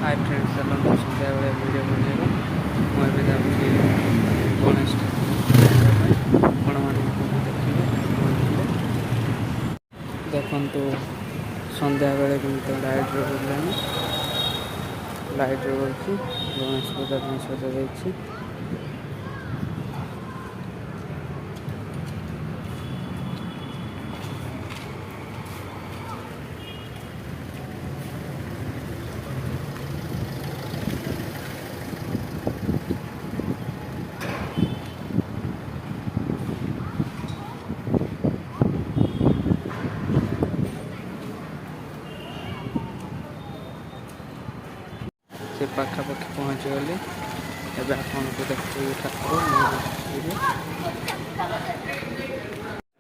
hi friends चलो सन्ध्या बेले video बनेगा मुझे जाऊँगी गणेश आपण मानक देखिए देखु सन्ध्या बेले कमी लाइट बुलानी लाइट बोलूँ गणेश पूजा सजा जाइए से पाखापाखि पहुँची गली एवं आपको देखिए ठाकुर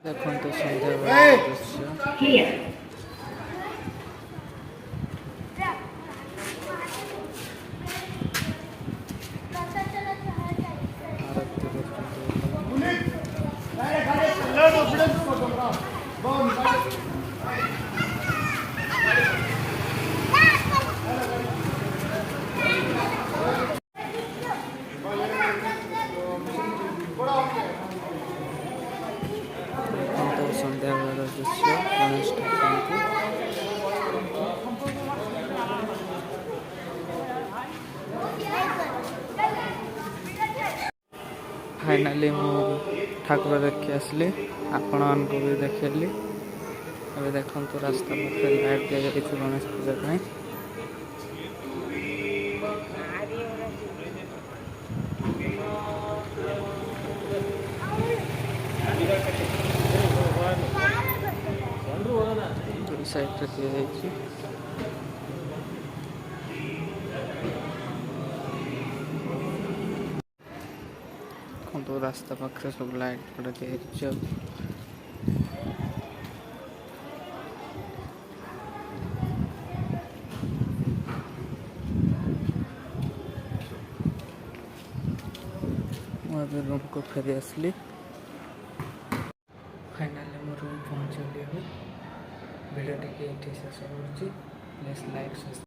देखते सन्ध्या दृश्य सन्ध्या बेल दृश्य गणेश ठाकुर फाइनाली मु ठाकुर देखी आसली आपण मानक भी देखली अभी देखु रास्ता पाखे लाइट दिया जाए गणेश पूजा साइड दिया तो रास्ता पाखे सब लाइट पड़ा दिया मुझे रूम को फेरी आसली फाइनाली मो रूम पहुँचली भिडियो टी शेष हो प्लीज लाइक